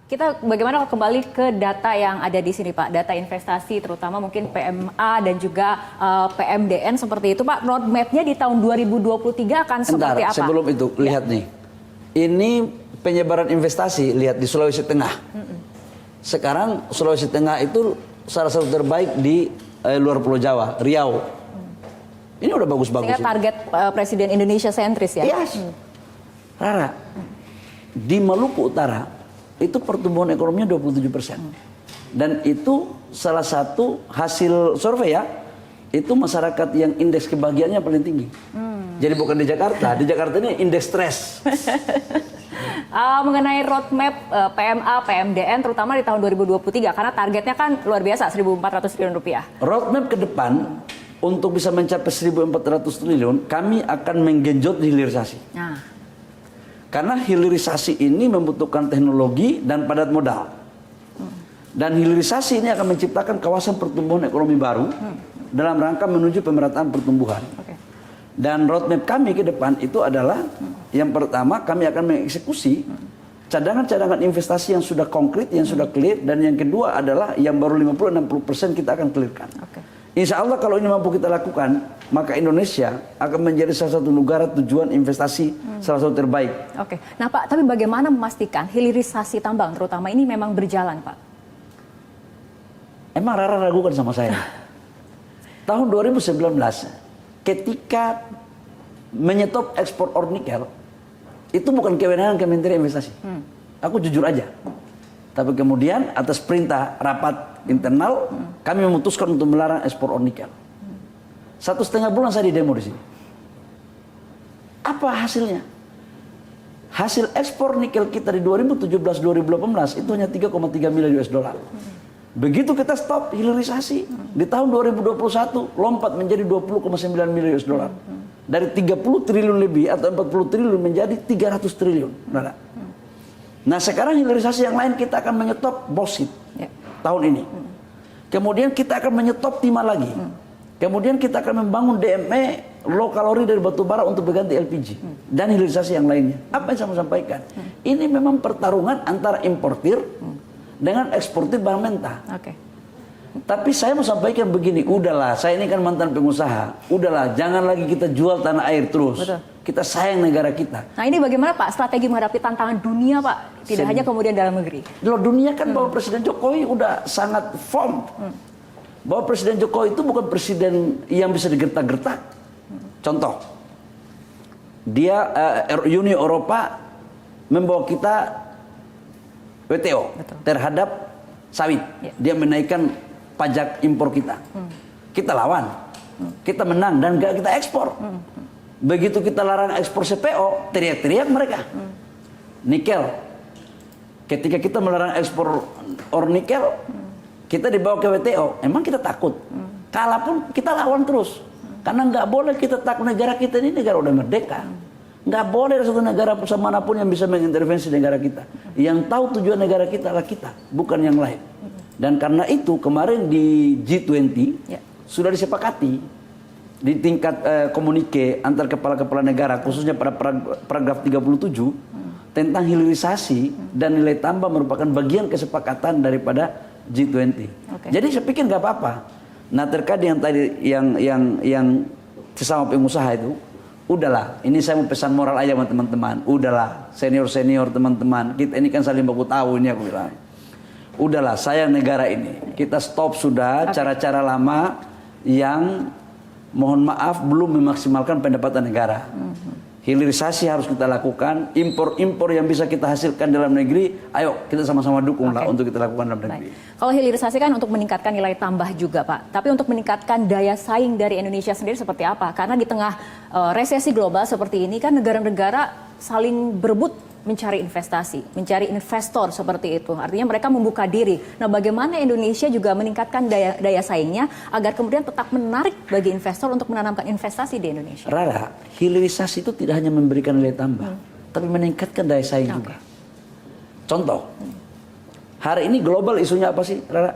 Kita bagaimana kalau kembali ke data yang ada di sini Pak, data investasi terutama mungkin PMA dan juga PMDN seperti itu Pak, roadmap-nya di tahun 2023 akan seperti apa? Sebelum itu, lihat nih, ini penyebaran investasi, lihat di Sulawesi Tengah. Sekarang Sulawesi Tengah itu salah satu terbaik di luar Pulau Jawa, Riau. Ini udah bagus-bagus. Sehingga target Presiden Indonesia sentris ya? Yes. Rara, di Maluku Utara, itu pertumbuhan ekonominya 27%. Dan itu salah satu hasil survei ya, itu masyarakat yang indeks kebahagiaannya paling tinggi. Jadi bukan di Jakarta ini indeks stres. Mengenai roadmap PMA, PMDN terutama di tahun 2023, karena targetnya kan luar biasa, 1.400 triliun rupiah. Roadmap ke depan, untuk bisa mencapai 1.400 triliun, kami akan menggenjot hilirisasi. Karena hilirisasi ini membutuhkan teknologi dan padat modal. Dan hilirisasi ini akan menciptakan kawasan pertumbuhan ekonomi baru dalam rangka menuju pemerataan pertumbuhan. Dan roadmap kami ke depan itu adalah yang pertama kami akan mengeksekusi cadangan-cadangan investasi yang sudah konkret, yang sudah clear, dan yang kedua adalah yang baru 50-60% kita akan clearkan. Insya Allah kalau ini mampu kita lakukan, maka Indonesia akan menjadi salah satu negara tujuan investasi salah satu terbaik. Nah Pak, tapi bagaimana memastikan hilirisasi tambang terutama ini memang berjalan Pak? Emang Rara ragukan sama saya? Tahun 2019, ketika menyetop ekspor ore nikel, itu bukan kewenangan Kementerian Investasi. Aku jujur aja. Tapi kemudian atas perintah rapat internal, kami memutuskan untuk melarang ekspor ore nikel. 1,5 bulan saya di demo di sini. Apa hasilnya? Hasil ekspor nikel kita di 2017-2018 itu hanya 3,3 miliar US dollar. Begitu kita stop hilirisasi, di tahun 2021 lompat menjadi 20,9 miliar US dollar. Dari 30 triliun lebih atau 40 triliun menjadi 300 triliun. Nah sekarang hilirisasi yang lain kita akan menyetop bauxit tahun ini. Kemudian kita akan menyetop timah lagi. Kemudian kita akan membangun DME low kalori dari batu bara untuk berganti LPG. Dan hilirisasi yang lainnya. Apa yang saya mau sampaikan? Ini memang pertarungan antara importir dengan eksportir bahan mentah. Tapi saya mau sampaikan begini, udahlah, saya ini kan mantan pengusaha. Udahlah, jangan lagi kita jual tanah air terus. Kita sayang negara kita. Nah ini bagaimana Pak strategi menghadapi tantangan dunia Pak? Tidak hanya kemudian dalam negeri. Loh, dunia kan bahwa Presiden Jokowi udah sangat firm. Bahwa Presiden Jokowi itu bukan presiden yang bisa digertak-gertak. Contoh, dia Uni Eropa membawa kita WTO terhadap sawit. Dia menaikkan pajak impor kita. Kita lawan. Kita menang dan gak kita ekspor. Begitu kita larang ekspor CPO, teriak-teriak mereka. Nikel. Ketika kita melarang ekspor ore nikel, kita dibawa ke WTO. Emang kita takut? Kalah pun kita lawan terus. Karena nggak boleh kita takut, negara kita ini negara udah merdeka. Nggak boleh ada satu negara manapun yang bisa mengintervensi negara kita. Yang tahu tujuan negara kita adalah kita, bukan yang lain. Dan karena itu kemarin di G20 sudah disepakati di tingkat komunike antar kepala-kepala negara, khususnya pada paragraf 37 tentang hilirisasi dan nilai tambah merupakan bagian kesepakatan daripada G20. Jadi saya pikir nggak apa-apa. Nah terkait yang tadi yang sesama pengusaha itu, udahlah. Ini saya mau pesan moral aja sama teman-teman. Udahlah, senior teman-teman. Kita ini kan saling baku tahu ini aku bilang. Udahlah, sayang negara ini. Kita stop sudah cara-cara lama yang mohon maaf belum memaksimalkan pendapatan negara. Hilirisasi harus kita lakukan, impor-impor yang bisa kita hasilkan dalam negeri, ayo kita sama-sama dukung lah untuk kita lakukan dalam negeri. Kalau hilirisasi kan untuk meningkatkan nilai tambah juga Pak, tapi untuk meningkatkan daya saing dari Indonesia sendiri seperti apa? Karena di tengah resesi global seperti ini kan negara-negara saling berebut mencari investasi, mencari investor seperti itu. Artinya mereka membuka diri. Nah, bagaimana Indonesia juga meningkatkan daya saingnya agar kemudian tetap menarik bagi investor untuk menanamkan investasi di Indonesia? Rara, hilirisasi itu tidak hanya memberikan nilai tambah, tapi meningkatkan daya saing juga. Contoh, hari ini global isunya apa sih, Rara?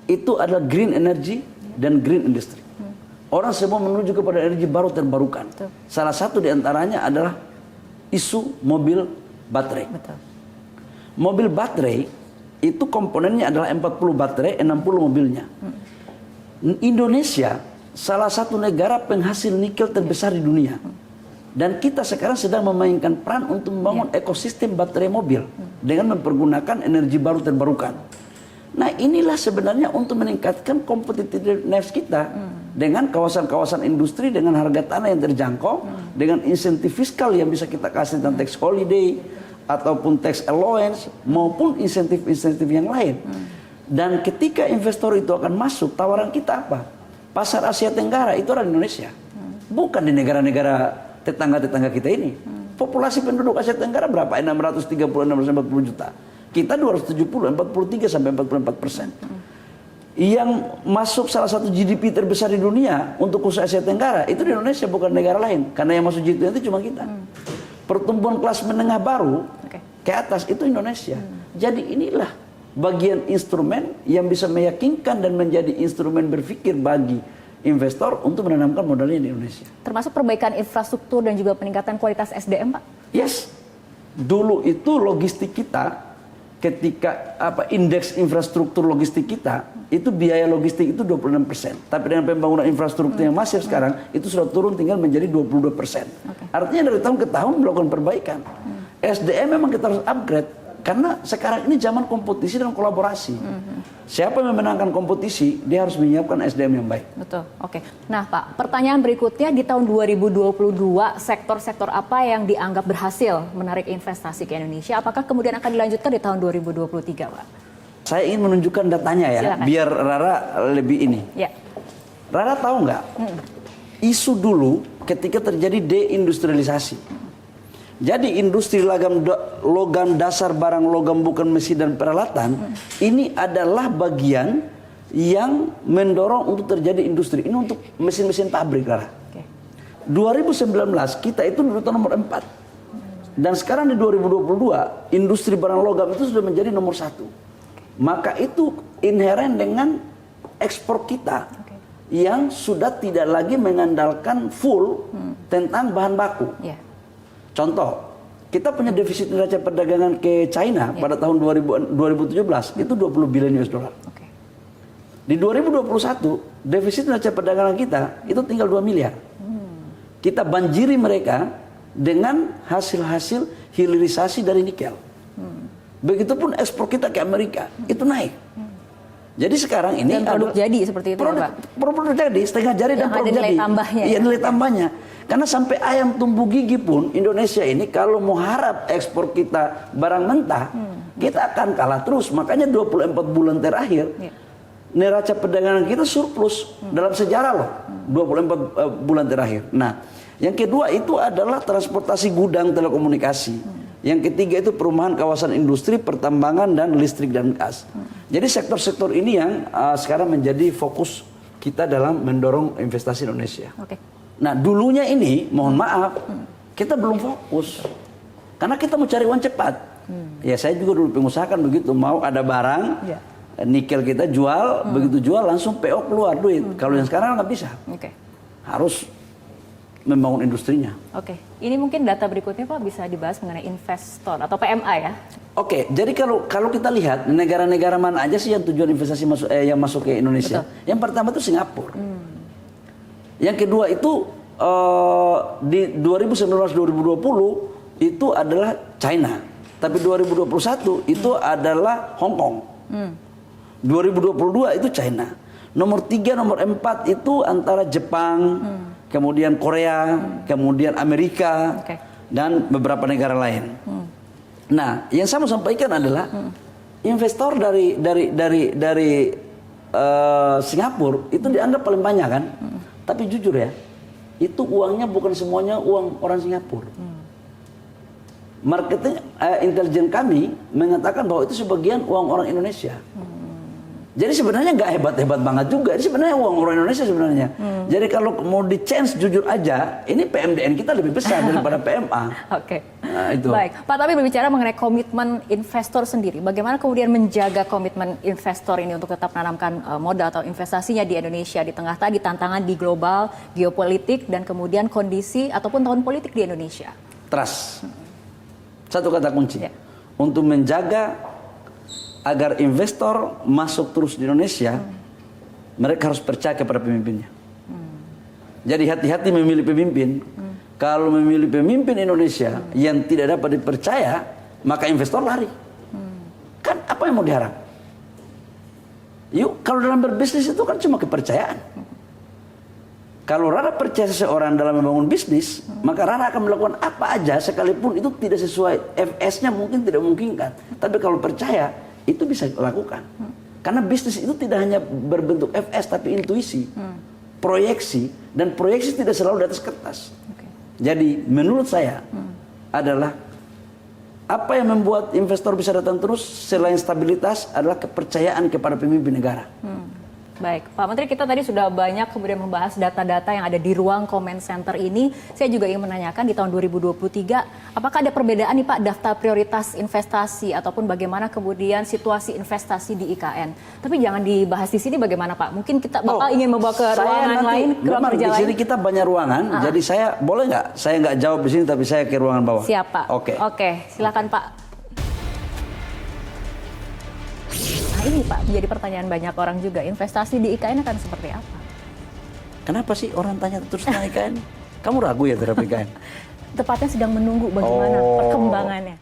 Itu adalah green energy dan green industry. Orang semua menuju kepada energi baru terbarukan. Salah satu diantaranya adalah isu mobil baterai. Mobil baterai itu komponennya adalah 40 baterai, 60 mobilnya. Indonesia salah satu negara penghasil nikel terbesar di dunia. Dan kita sekarang sedang memainkan peran untuk membangun ekosistem baterai mobil dengan mempergunakan energi baru terbarukan. Nah, inilah sebenarnya untuk meningkatkan competitiveness kita dengan kawasan-kawasan industri dengan harga tanah yang terjangkau, dengan insentif fiskal yang bisa kita kasih tentang tax holiday ataupun tax allowance maupun insentif-insentif yang lain. Dan ketika investor itu akan masuk, tawaran kita apa? Pasar Asia Tenggara itu ada di Indonesia. Bukan di negara-negara tetangga-tetangga kita ini. Populasi penduduk Asia Tenggara berapa? 630-640 juta. Kita 270, 43 sampai 44%. Yang masuk salah satu GDP terbesar di dunia untuk khusus Asia Tenggara itu di Indonesia, bukan negara lain. Karena yang masuk G20 itu cuma kita. Pertumbuhan kelas menengah baru ke atas itu Indonesia. Jadi inilah bagian instrumen yang bisa meyakinkan dan menjadi instrumen berpikir bagi investor untuk menanamkan modalnya di Indonesia. Termasuk perbaikan infrastruktur dan juga peningkatan kualitas SDM, Pak? Yes. Dulu itu logistik kita ketika indeks infrastruktur logistik kita itu biaya logistik itu 26%. Tapi dengan pembangunan infrastruktur yang masif sekarang itu sudah turun tinggal menjadi 22%. Artinya dari tahun ke tahun melakukan perbaikan. SDM memang kita harus upgrade karena sekarang ini zaman kompetisi dan kolaborasi. Siapa yang memenangkan kompetisi, dia harus menyiapkan SDM yang baik. Betul. Oke. Nah, Pak, pertanyaan berikutnya di tahun 2022 sektor-sektor apa yang dianggap berhasil menarik investasi ke Indonesia? Apakah kemudian akan dilanjutkan di tahun 2023, Pak? Saya ingin menunjukkan datanya ya, silakan. Biar Rara lebih ini. Ya. Rara tahu nggak? Isu dulu ketika terjadi deindustrialisasi. Jadi industri logam dasar barang logam bukan mesin dan peralatan ini adalah bagian yang mendorong untuk terjadi industri. Ini untuk mesin-mesin pabrik, Rara. 2019 kita itu urutan nomor 4. Dan sekarang di 2022 industri barang logam itu sudah menjadi nomor 1. Maka itu inheren dengan ekspor kita yang sudah tidak lagi mengandalkan full tentang bahan baku. Contoh, kita punya defisit neraca perdagangan ke China pada tahun 2017 itu 20 billion US dollar. Di 2021 defisit neraca perdagangan kita itu tinggal 2 miliar. Kita banjiri mereka dengan hasil-hasil hilirisasi dari nikel. Begitupun ekspor kita ke Amerika itu naik. Jadi sekarang ini dan produk jadi seperti itu, produk, Pak. Produk jadi setengah jari dan produk nilai jadi. Tambahnya. Iya, nilai tambahnya. Karena sampai ayam tumbuh gigi pun Indonesia ini kalau mau harap ekspor kita barang mentah, kita akan kalah terus. Makanya 24 bulan terakhir neraca perdagangan kita surplus dalam sejarah loh. 24 bulan terakhir. Nah, yang kedua itu adalah transportasi gudang telekomunikasi. Yang ketiga itu perumahan kawasan industri, pertambangan, dan listrik dan gas. Jadi sektor-sektor ini yang sekarang menjadi fokus kita dalam mendorong investasi Indonesia. Nah dulunya ini, mohon maaf, kita belum fokus. Karena kita mau cari uang cepat. Ya saya juga dulu pengusaha kan begitu, mau ada barang, nikel kita jual, begitu jual langsung PO keluar duit. Kalau yang sekarang nggak bisa. Harus membangun industrinya. Ini mungkin data berikutnya Pak bisa dibahas mengenai investor atau PMA ya. Jadi kalau kita lihat negara-negara mana aja sih yang tujuan investasi yang masuk ke Indonesia? Yang pertama itu Singapura. Yang kedua itu di 2019-2020 itu adalah China. Tapi 2021 itu adalah Hong Kong. 2022 itu China. Nomor 3, nomor 4 itu antara Jepang, kemudian Korea, kemudian Amerika, dan beberapa negara lain. Nah, yang saya mau sampaikan adalah investor dari Singapura itu dianggap paling banyak kan. Tapi jujur ya, itu uangnya bukan semuanya uang orang Singapura. Marketing intelijen kami mengatakan bahwa itu sebagian uang orang Indonesia. Jadi sebenarnya nggak hebat-hebat banget juga. Ini sebenarnya uang orang Indonesia sebenarnya. Jadi kalau mau di change jujur aja, ini PMDN kita lebih besar daripada PMA. Nah, itu. Baik, Pak. Tapi berbicara mengenai komitmen investor sendiri, bagaimana kemudian menjaga komitmen investor ini untuk tetap menanamkan modal atau investasinya di Indonesia di tengah tadi tantangan di global, geopolitik, dan kemudian kondisi ataupun tahun politik di Indonesia? Trust. Satu kata kunci. untuk menjaga agar investor masuk terus di Indonesia, mereka harus percaya kepada pemimpinnya. Jadi hati-hati memilih pemimpin. Kalau memilih pemimpin Indonesia yang tidak dapat dipercaya, maka investor lari. Kan apa yang mau diharap? Yuk, kalau dalam berbisnis itu kan cuma kepercayaan. Kalau Rara percaya seseorang dalam membangun bisnis, maka Rara akan melakukan apa aja sekalipun itu tidak sesuai. FS-nya mungkin tidak memungkinkan. Tapi kalau percaya, itu bisa dilakukan. Karena bisnis itu tidak hanya berbentuk FS, tapi intuisi, proyeksi. Dan proyeksi tidak selalu di atas kertas. Jadi menurut saya adalah apa yang membuat investor bisa datang terus selain stabilitas adalah kepercayaan kepada pemimpin negara. Baik, Pak Menteri, kita tadi sudah banyak kemudian membahas data-data yang ada di ruang comment center ini. Saya juga ingin menanyakan di tahun 2023, apakah ada perbedaan nih Pak daftar prioritas investasi ataupun bagaimana kemudian situasi investasi di IKN? Tapi jangan dibahas di sini bagaimana Pak? Mungkin Bapak ingin membawa ke ruangan lain, ke ruang kerja lain? Di sini kita banyak ruangan, jadi saya boleh nggak? Saya nggak jawab di sini, tapi saya ke ruangan bawah. Siap Pak. Oke, silakan Pak. Nah ini Pak, menjadi pertanyaan banyak orang juga, investasi di IKN akan seperti apa? Kenapa sih orang tanya terus tentang IKN? Kamu ragu ya terhadap IKN? Tepatnya sedang menunggu bagaimana perkembangannya.